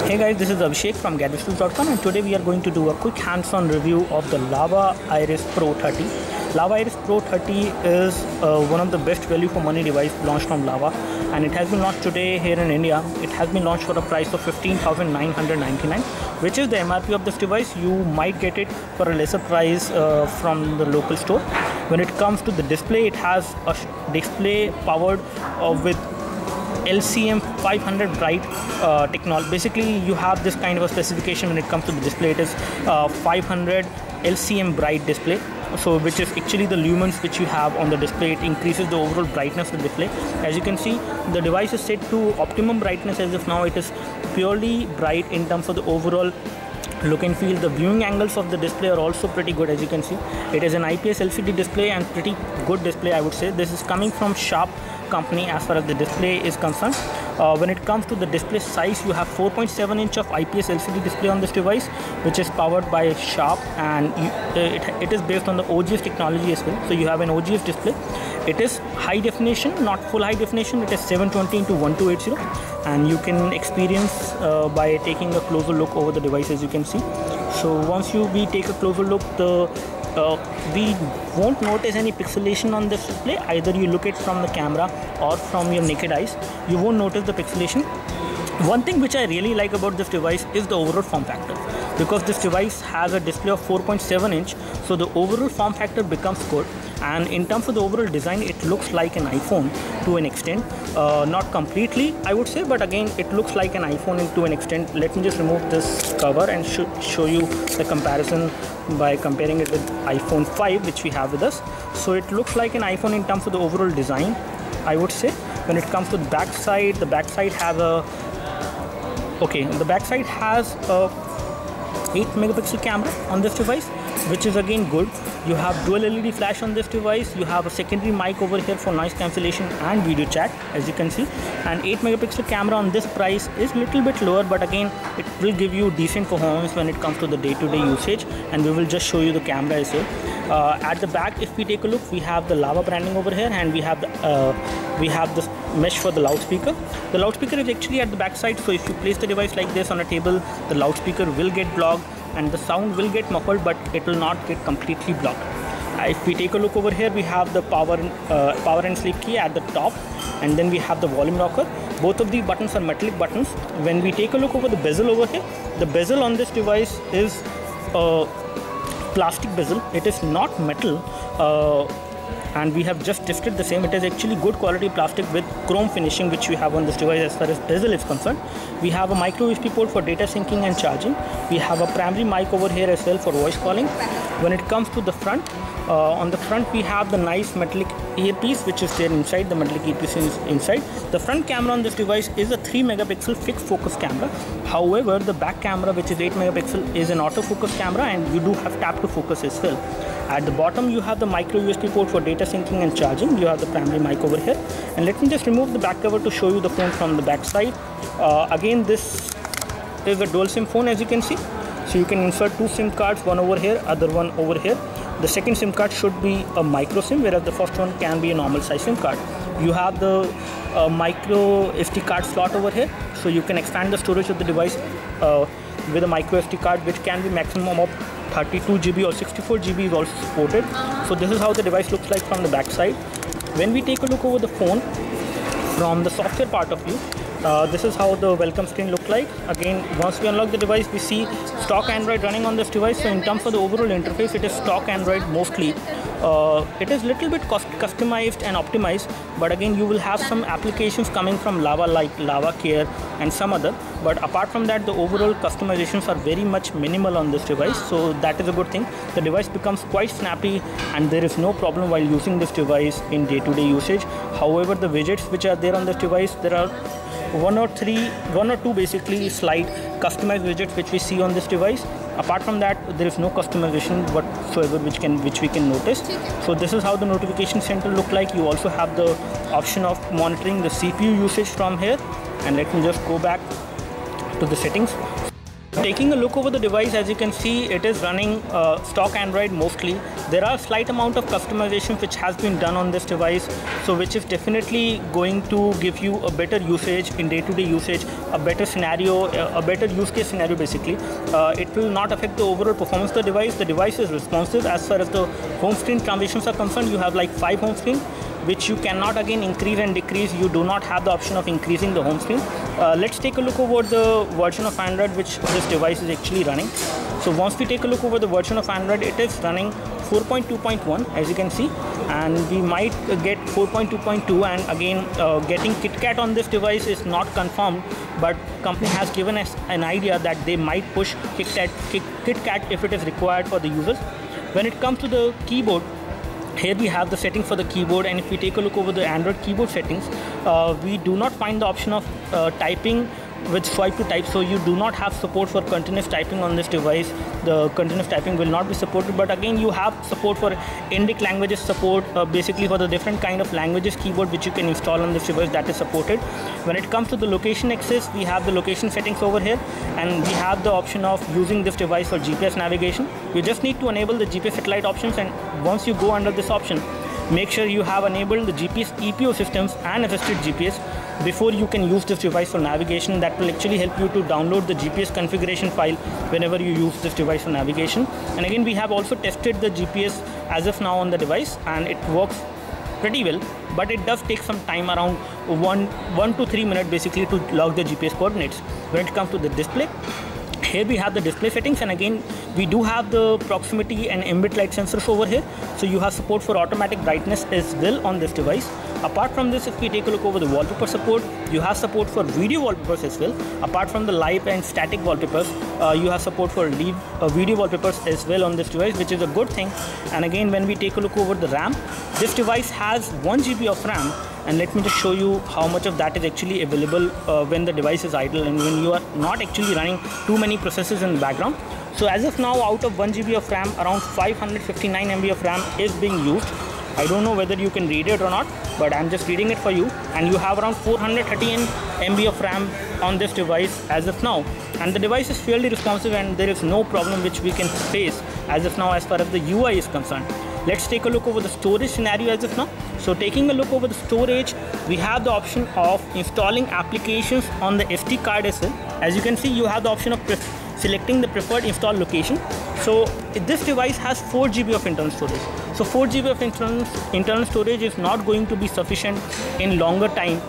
Hey guys, this is Abhishek from gadgetstools.com, and today we are going to do a quick hands-on review of the Lava Iris Pro 30. Lava Iris Pro 30 is one of the best value for money device launched from Lava, and it has been launched today here in India. It has been launched for a price of 15,999, which is the MRP of this device. You might get it for a lesser price from the local store. When it comes to the display, it has a display powered with LCM 500 bright technology. Basically, you have this kind of a specification when it comes to the display. It is 500 LCM bright display, so which is actually the lumens which you have on the display. It increases the overall brightness of the display. As you can see, the device is set to optimum brightness as of now. It is purely bright in terms of the overall look and feel. The viewing angles of the display are also pretty good. As you can see, it is an IPS LCD display and pretty good display, I would say. This is coming from Sharp company as far as the display is concerned. When it comes to the display size, you have 4.7 inch of IPS LCD display on this device, which is powered by Sharp, and it is based on the OGS technology as well. So you have an OGS display. It is high definition, not full high definition. It is 720x1280, and you can experience by taking a closer look over the device, as you can see. So once we take a closer look, we won't notice any pixelation on this display. Either you look it from the camera or from your naked eyes, you won't notice the pixelation. One thing which I really like about this device is the overall form factor, because this device has a display of 4.7 inch, so the overall form factor becomes good. And in terms of the overall design, it looks like an iPhone to an extent, not completely I would say, but again it looks like an iPhone to an extent. Let me just remove this cover and show you the comparison by comparing it with iPhone 5 which we have with us. So it looks like an iPhone in terms of the overall design, I would say. When it comes to the backside, the backside has a 8 megapixel camera on this device, which is again good. You have dual LED flash on this device. You have a secondary mic over here for noise cancellation and video chat, as you can see. And 8 megapixel camera on this price is little bit lower, but again it will give you decent performance when it comes to the day-to-day usage, and we will just show you the camera as well. At the back, if we take a look, we have the Lava branding over here, and we have the mesh for the loudspeaker. The loudspeaker is actually at the back side, so if you place the device like this on a table, the loudspeaker will get blocked and the sound will get muffled, but it will not get completely blocked. If we take a look over here, we have the power and sleep key at the top, and then we have the volume rocker. Both of the buttons are metallic buttons. When we take a look over the bezel over here, the bezel on this device is plastic bezel. It is not metal, and we have just tested the same. It is actually good quality plastic with chrome finishing, which we have on this device as far as bezel is concerned. We have a micro USB port for data syncing and charging. We have a primary mic over here as well for voice calling. When it comes to the front, on the front we have the nice metallic earpiece which is there inside. The metallic earpiece is inside. The front camera on this device is a 3 megapixel fixed focus camera. However, the back camera, which is 8 megapixel, is an autofocus camera, and you do have tap to focus as well. At the bottom, you have the micro USB port for data syncing and charging. You have the primary mic over here. And let me just remove the back cover to show you the phone from the back side. Again, this is a dual SIM phone, as you can see. So you can insert 2 SIM cards, one over here, other one over here. The second SIM card should be a micro SIM, whereas the first one can be a normal size SIM card. You have the micro SD card slot over here, so you can expand the storage of the device with a micro SD card, which can be maximum of 32 GB or 64 GB is also supported. So this is how the device looks like from the back side. When we take a look over the phone from the software part of view, this is how the welcome screen looks like. Again, once we unlock the device, we see stock Android running on this device. So in terms of the overall interface, it is stock Android mostly. It is little bit customized and optimized, but again you will have some applications coming from Lava like Lava Care and some other, but apart from that, the overall customizations are very much minimal on this device, so that is a good thing. The device becomes quite snappy, and there is no problem while using this device in day-to-day usage. However, the widgets which are there on this device, there are one or two basically slight customized widgets which we see on this device. Apart from that, there is no customization whatsoever which we can notice. So this is how the notification center look like. You also have the option of monitoring the CPU usage from here. And let me just go back to the settings. Taking a look over the device, as you can see, it is running stock Android mostly. There are slight amount of customization which has been done on this device, so which is definitely going to give you a better usage in day-to-day usage, a better scenario, a better use case scenario basically. It will not affect the overall performance of the device. The device is responsive as far as the home screen transitions are concerned. You have like 5 home screen, which you cannot again increase and decrease. You do not have the option of increasing the home screen. Let's take a look over the version of Android which this device is actually running. So once we take a look over the version of Android, it is running 4.2.1 as you can see, and we might get 4.2.2, and again getting KitKat on this device is not confirmed, but company has given us an idea that they might push KitKat if it is required for the users. When it comes to the keyboard, here we have the settings for the keyboard, and if we take a look over the Android keyboard settings, we do not find the option of typing with swipe to type, so you do not have support for continuous typing on this device. The continuous typing will not be supported, but again you have support for Indic languages support, basically for the different kind of languages keyboard which you can install on this device, that is supported. When it comes to the location access, we have the location settings over here, and we have the option of using this device for GPS navigation. You just need to enable the GPS satellite options, and once you go under this option, make sure you have enabled the GPS EPO systems and assisted GPS before you can use this device for navigation. That will actually help you to download the GPS configuration file whenever you use this device for navigation. And again, we have also tested the GPS as of now on the device, and it works pretty well, but it does take some time, around 1 to 3 minutes basically, to log the GPS coordinates. When it comes to the display, here we have the display settings, and again we do have the proximity and ambient light sensors over here, so you have support for automatic brightness as well on this device. Apart from this, if we take a look over the wallpaper support, you have support for video wallpapers as well. Apart from the live and static wallpapers, you have support for video wallpapers as well on this device, which is a good thing. And again, when we take a look over the RAM, this device has 1 GB of RAM, and let me just show you how much of that is actually available when the device is idle and when you are not actually running too many processes in the background. So as of now, out of 1 GB of RAM, around 559 MB of RAM is being used. I don't know whether you can read it or not, but I'm just reading it for you. And you have around 413 MB of RAM on this device as of now. And the device is fairly responsive, and there is no problem which we can face as of now as far as the UI is concerned. Let's take a look over the storage scenario as of now. So taking a look over the storage, we have the option of installing applications on the SD card as well. As you can see, you have the option of selecting the preferred install location. So this device has 4 GB of internal storage. So 4 GB of internal storage is not going to be sufficient in longer time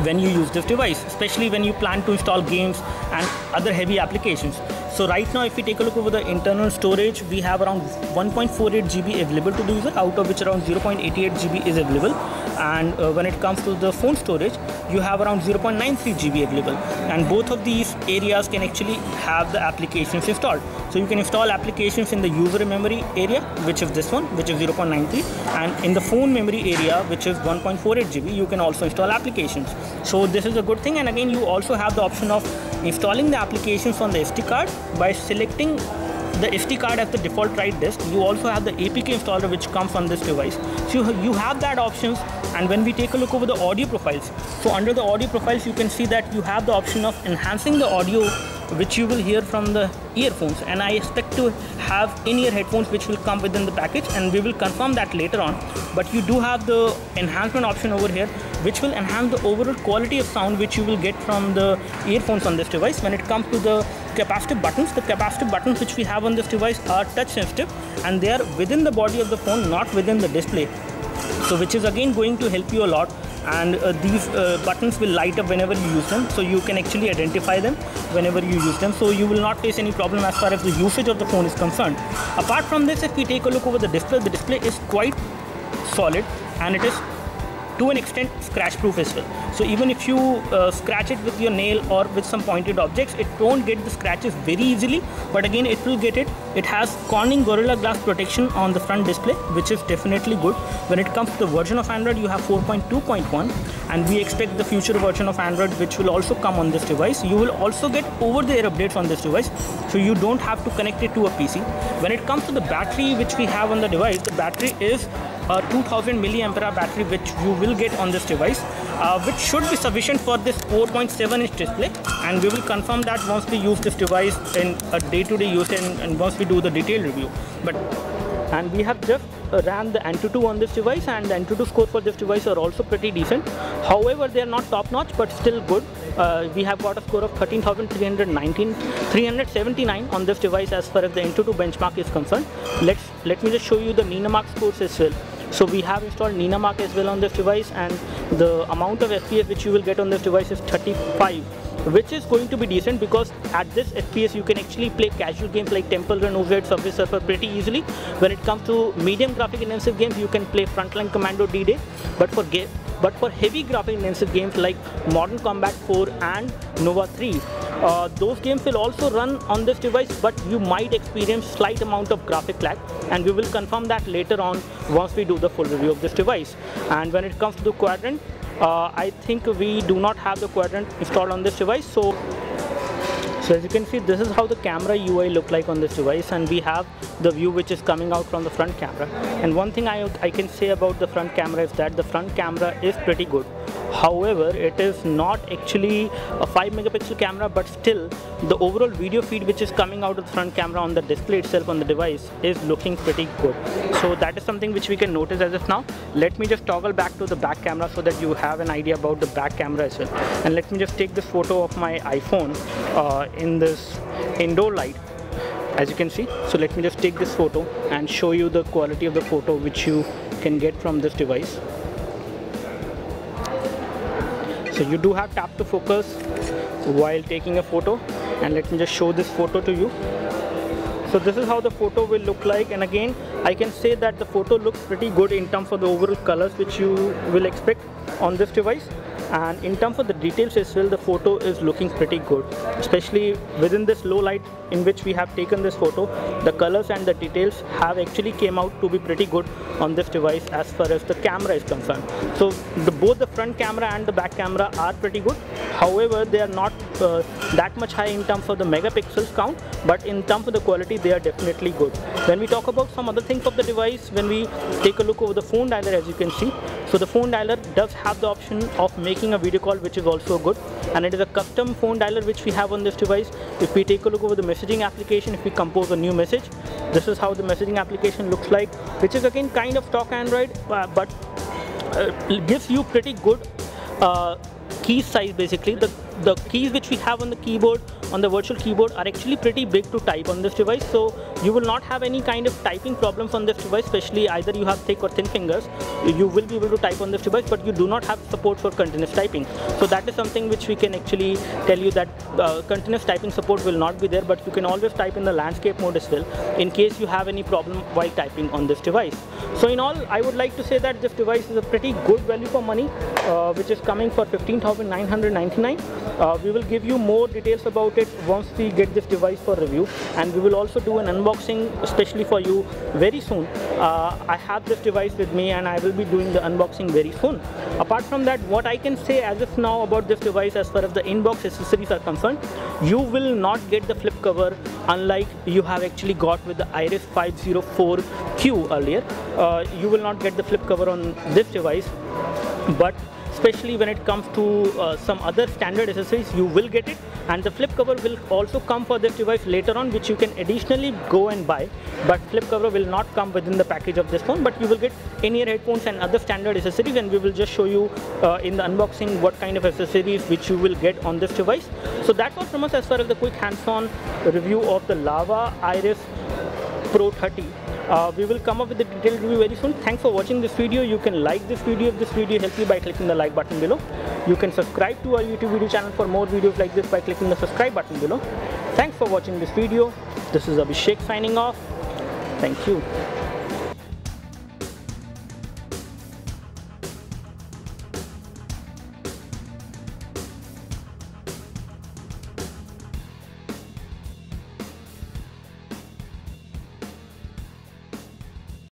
when you use this device, especially when you plan to install games and other heavy applications. So right now, if we take a look over the internal storage, we have around 1.48 GB available to the user, out of which around 0.88 GB is available. And when it comes to the phone storage, you have around 0.93 GB available. And both of these areas can actually have the applications installed. So you can install applications in the user memory area, which is this one, which is 0.93, and in the phone memory area, which is 1.48 GB, you can also install applications. So this is a good thing. And again, you also have the option of installing the applications on the SD card by selecting the SD card as the default write disk. You also have the APK installer which comes on this device. So you have that options. And when we take a look over the audio profiles, so under the audio profiles, you can see that you have the option of enhancing the audio which you will hear from the earphones, and I expect to have in-ear headphones which will come within the package, and we will confirm that later on. But you do have the enhancement option over here which will enhance the overall quality of sound which you will get from the earphones on this device. When it comes to the capacitive buttons, the capacitive buttons which we have on this device are touch sensitive, and they are within the body of the phone, not within the display, so which is again going to help you a lot. And these buttons will light up whenever you use them, so you can actually identify them whenever you use them, so you will not face any problem as far as the usage of the phone is concerned. Apart from this, if we take a look over the display is quite solid, and it is to an extent scratch proof as well. So even if you scratch it with your nail or with some pointed objects, it won't get the scratches very easily, but again it will get it. It has Corning Gorilla Glass protection on the front display, which is definitely good. When it comes to the version of Android, you have 4.2.1, and we expect the future version of Android which will also come on this device. You will also get over-the-air updates on this device, so you don't have to connect it to a PC. When it comes to the battery which we have on the device, the battery is a 2000 milliampere hour battery which you will get on this device, which should be sufficient for this 4.7-inch display, and we will confirm that once we use this device in a day-to-day use and once we do the detailed review. And we have just ran the Antutu on this device, and the Antutu scores for this device are also pretty decent. However, they are not top-notch, but still good. We have got a score of 13,379 on this device as far as the Antutu benchmark is concerned. Let me just show you the Ninamark scores as well. So we have installed Ninamark as well on this device, and the amount of FPS which you will get on this device is 35, which is going to be decent because at this FPS you can actually play casual games like Temple Run, OZ, Subway Surfer pretty easily. When it comes to medium graphic intensive games, you can play Frontline Commando D-Day, but for heavy graphic intensive games like Modern Combat 4 and Nova 3, those games will also run on this device, but you might experience slight amount of graphic lag, and we will confirm that later on once we do the full review of this device. And when it comes to the quadrant, I think we do not have the quadrant installed on this device. So as you can see, this is how the camera UI look like on this device, and we have the view which is coming out from the front camera. And one thing I can say about the front camera is that the front camera is pretty good. However, it is not actually a 5 megapixel camera, but still the overall video feed which is coming out of the front camera on the display itself on the device is looking pretty good. So that is something which we can notice as of now. Let me just toggle back to the back camera so that you have an idea about the back camera as well. And let me just take this photo of my iPhone in this indoor light, as you can see. So let me just take this photo and show you the quality of the photo which you can get from this device. So you do have tap to focus while taking a photo, and let me just show this photo to you. So this is how the photo will look like, and again I can say that the photo looks pretty good in terms of the overall colors which you will expect on this device. And in terms of the details as well, the photo is looking pretty good, especially within this low light in which we have taken this photo. The colors and the details have actually came out to be pretty good on this device as far as the camera is concerned. So both the front camera and the back camera are pretty good. However, they are not that much high in terms of the megapixels count, but in terms of the quality they are definitely good. When we talk about some other things of the device, when we take a look over the phone dialer, as you can see, so the phone dialer does have the option of making a video call, which is also good, and it is a custom phone dialer which we have on this device. If we take a look over the messaging application, if we compose a new message, this is how the messaging application looks like, which is again kind of stock Android, but gives you pretty good key size. Basically the keys which we have on the keyboard, on the virtual keyboard, are actually pretty big to type on this device, so you will not have any kind of typing problems on this device, especially either you have thick or thin fingers. You will be able to type on this device, but you do not have support for continuous typing. So that is something which we can actually tell you, that continuous typing support will not be there, but you can always type in the landscape mode as well in case you have any problem while typing on this device. So in all, I would like to say that this device is a pretty good value for money, which is coming for 15,999. We will give you more details about it once we get this device for review, and we will also do an unboxing especially for you very soon. I have this device with me and I will be doing the unboxing very soon. Apart from that, what I can say as of now about this device as far as the inbox accessories are concerned, you will not get the flip cover unlike you have actually got with the Iris 504Q earlier. You will not get the flip cover on this device, but especially when it comes to some other standard accessories, you will get it, and the flip cover will also come for this device later on, which you can additionally go and buy. But flip cover will not come within the package of this phone, but you will get in-ear headphones and other standard accessories, and we will just show you in the unboxing what kind of accessories which you will get on this device. So that's all from us as far as the quick hands-on review of the Lava Iris Pro 30. We will come up with the detailed review very soon. Thanks for watching this video. You can like this video if this video helped you by clicking the like button below. You can subscribe to our YouTube video channel for more videos like this by clicking the subscribe button below. Thanks for watching this video. This is Abhishek signing off. Thank you.